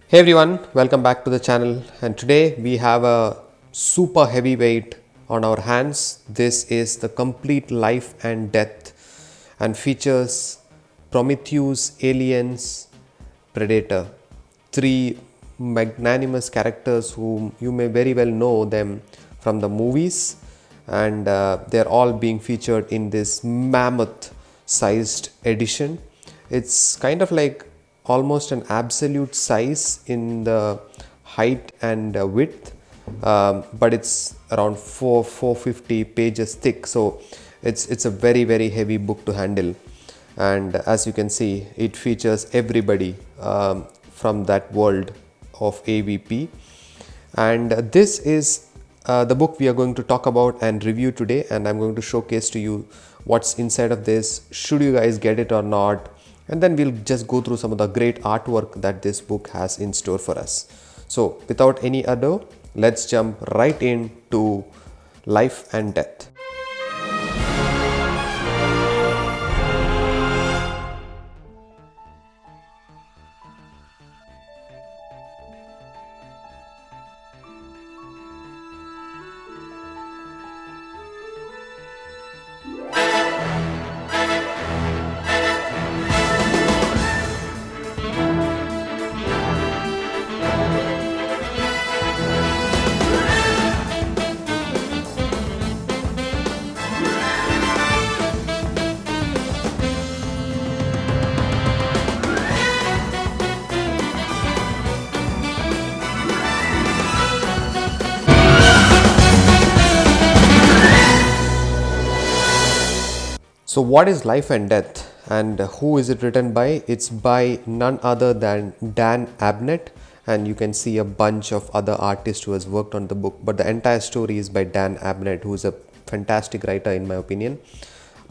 Hey everyone, welcome back to the channel. And today we have a super heavyweight on our hands. This is the complete life and death and features Prometheus, Aliens, Predator. Three magnanimous characters whom you may very well know them from the movies, and they're all being featured in this mammoth sized edition. It's kind of like almost an absolute size in the height and width, but it's around 450 pages thick, so it's a very heavy book to handle. And as you can see, it features everybody from that world of AVP. And this is the book we are going to talk about and review today, and I'm going to showcase to you what's inside of this, should you guys get it or not, and then we'll just go through some of the great artwork that this book has in store for us. So without any ado, let's jump right into Life and Death. So what is Life and Death and who is it written by? It's by none other than Dan Abnett, and you can see a bunch of other artists who has worked on the book, but the entire story is by Dan Abnett, who is a fantastic writer in my opinion.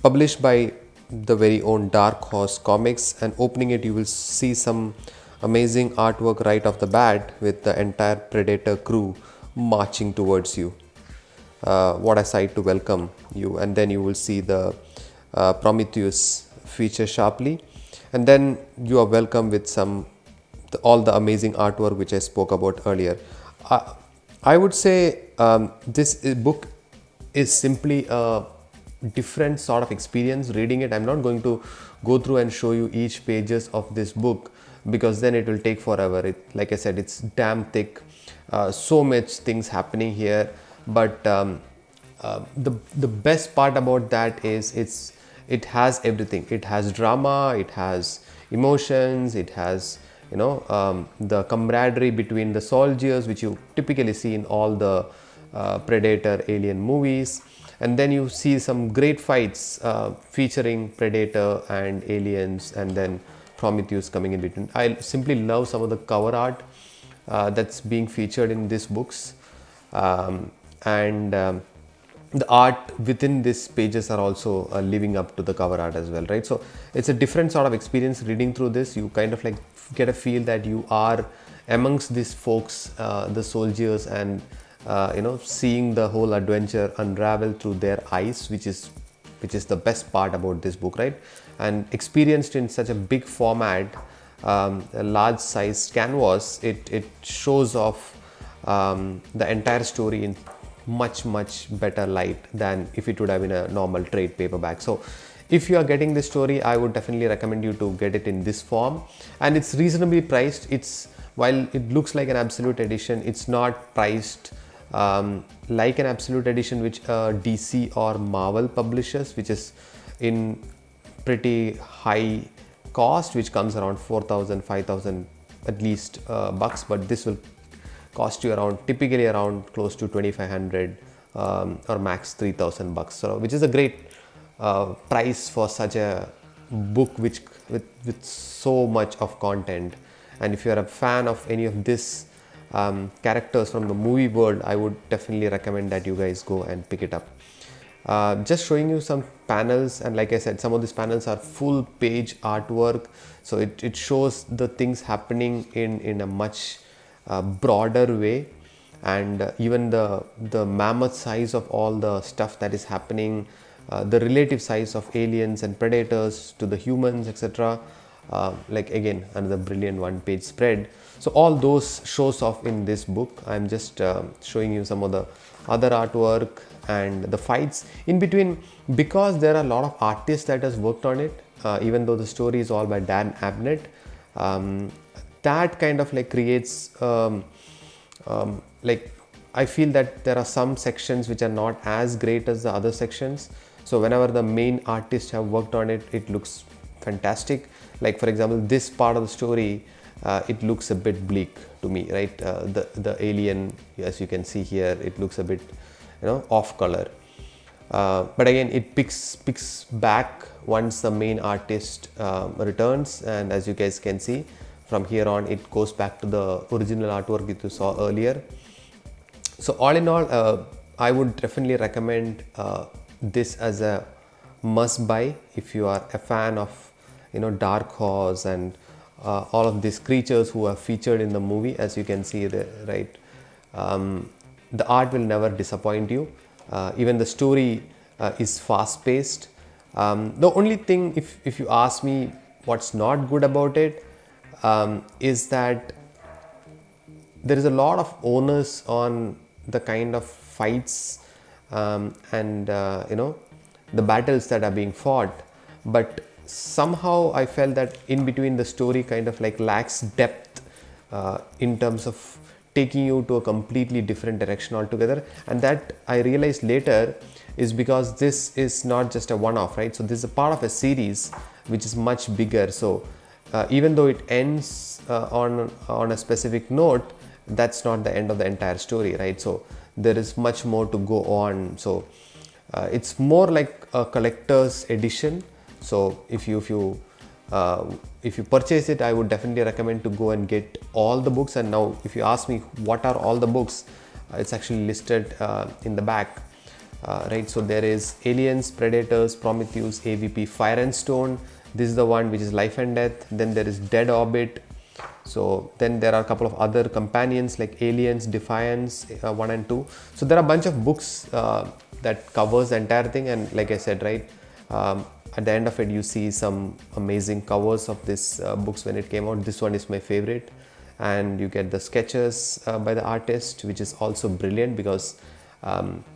Published by the very own Dark Horse Comics, and opening it you will see some amazing artwork right off the bat with the entire Predator crew marching towards you. What a sight to welcome you. And then you will see the Prometheus feature sharply, and then you are welcome with all the amazing artwork which I spoke about earlier. I would say this book is simply a different sort of experience reading it. I'm not going to go through and show you each pages of this book because then it will take forever. Like I said, it's damn thick, so much things happening here, but the best part about that is it has everything. It has drama, it has emotions, it has the camaraderie between the soldiers, which you typically see in all the Predator Alien movies, and then you see some great fights featuring Predator and aliens, and then Prometheus coming in between. I simply love some of the cover art that's being featured in these books, and the art within these pages are also living up to the cover art as well, right? So it's a different sort of experience reading through this. You kind of like get a feel that you are amongst these folks, the soldiers, and seeing the whole adventure unravel through their eyes, which is the best part about this book, right? And experienced in such a big format, a large size canvas, it shows off the entire story in much better light than if it would have been a normal trade paperback. So if you are getting this story, I would definitely recommend you to get it in this form, and it's reasonably priced. While it looks like an absolute edition, it's not priced like an absolute edition which DC or Marvel publishes, which is in pretty high cost, which comes around 4,000 5,000 at least bucks, but this will cost you typically around close to 2,500 or max 3,000 bucks. So which is a great price for such a book with so much of content. And if you are a fan of any of this characters from the movie world, I would definitely recommend that you guys go and pick it up. Just showing you some panels, and like I said, some of these panels are full page artwork, so it shows the things happening in a much broader way, and even the mammoth size of all the stuff that is happening, the relative size of aliens and predators to the humans, etc. like again another brilliant one-page spread. So all those shows off in this book. I'm just showing you some of the other artwork and the fights in between, because there are a lot of artists that has worked on it, even though the story is all by Dan Abnett. That kind of like creates like, I feel that there are some sections which are not as great as the other sections. So whenever the main artists have worked on it, it looks fantastic. Like for example, this part of the story, it looks a bit bleak to me, right? The alien, as you can see here, it looks a bit, off color. But again, it picks back once the main artist returns, and as you guys can see, from here on it goes back to the original artwork that you saw earlier. So all in all, I would definitely recommend this as a must buy if you are a fan of Dark Horse and all of these creatures who are featured in the movie. As you can see there, right? The art will never disappoint you. Even the story is fast paced. The only thing, if you ask me what's not good about it, is that there is a lot of onus on the kind of fights and the battles that are being fought, but somehow I felt that in between the story kind of like lacks depth in terms of taking you to a completely different direction altogether. And that I realized later is because this is not just a one-off, right? So this is a part of a series which is much bigger. So even though it ends on a specific note, that's not the end of the entire story, right? So there is much more to go on. So it's more like a collector's edition. So if you purchase it, I would definitely recommend to go and get all the books. And now if you ask me what are all the books, it's actually listed in the back, right? So there is Aliens, Predators, Prometheus, AVP, Fire and Stone. This is the one which is Life and Death. Then there is Dead Orbit. So then there are a couple of other companions like Aliens, Defiance 1 and 2. So there are a bunch of books that covers the entire thing. And like I said, right, at the end of it you see some amazing covers of this books when it came out. This one is my favorite, and you get the sketches by the artist, which is also brilliant because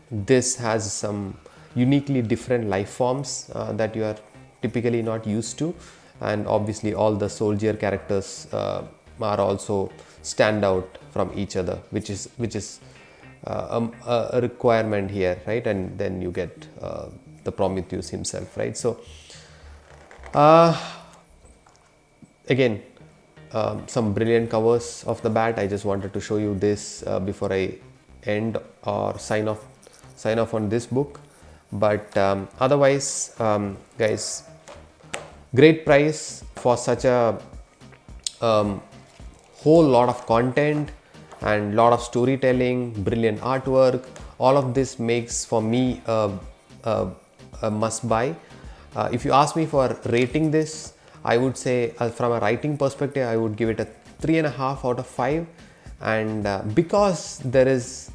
this has some uniquely different life forms that you are typically not used to. And obviously all the soldier characters are also stand out from each other, which is a requirement here, right? And then you get the Prometheus himself, right? So again, some brilliant covers off the bat. I just wanted to show you this before I end or sign off on this book. But otherwise, guys, great price for such a whole lot of content and lot of storytelling, brilliant artwork. All of this makes for me a must buy. If you ask me for rating this, I would say from a writing perspective, I would give it a 3.5 out of 5. And because there is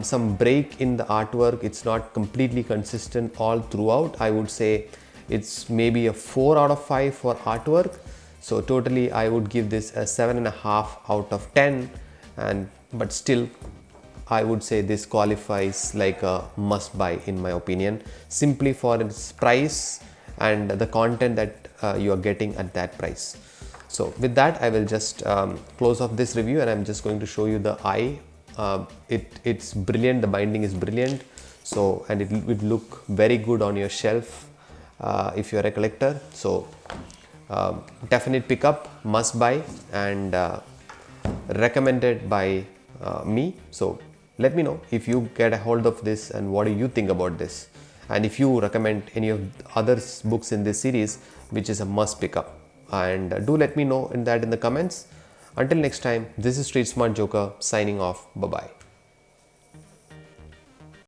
some break in the artwork, it's not completely consistent all throughout, I would say it's maybe a 4 out of 5 for artwork. So totally I would give this a 7.5 out of 10. But still I would say this qualifies like a must buy in my opinion, simply for its price and the content that you are getting at that price. So with that, I will just close off this review, and I'm just going to show you the eye. It's brilliant, the binding is brilliant. So, and it would look very good on your shelf if you're a collector. So definite pickup, must buy, and recommended by me. So let me know if you get a hold of this and what do you think about this, and if you recommend any of the other books in this series which is a must pick up, and do let me know in the comments. Until next time, this is Street Smart Joker signing off. Bye bye.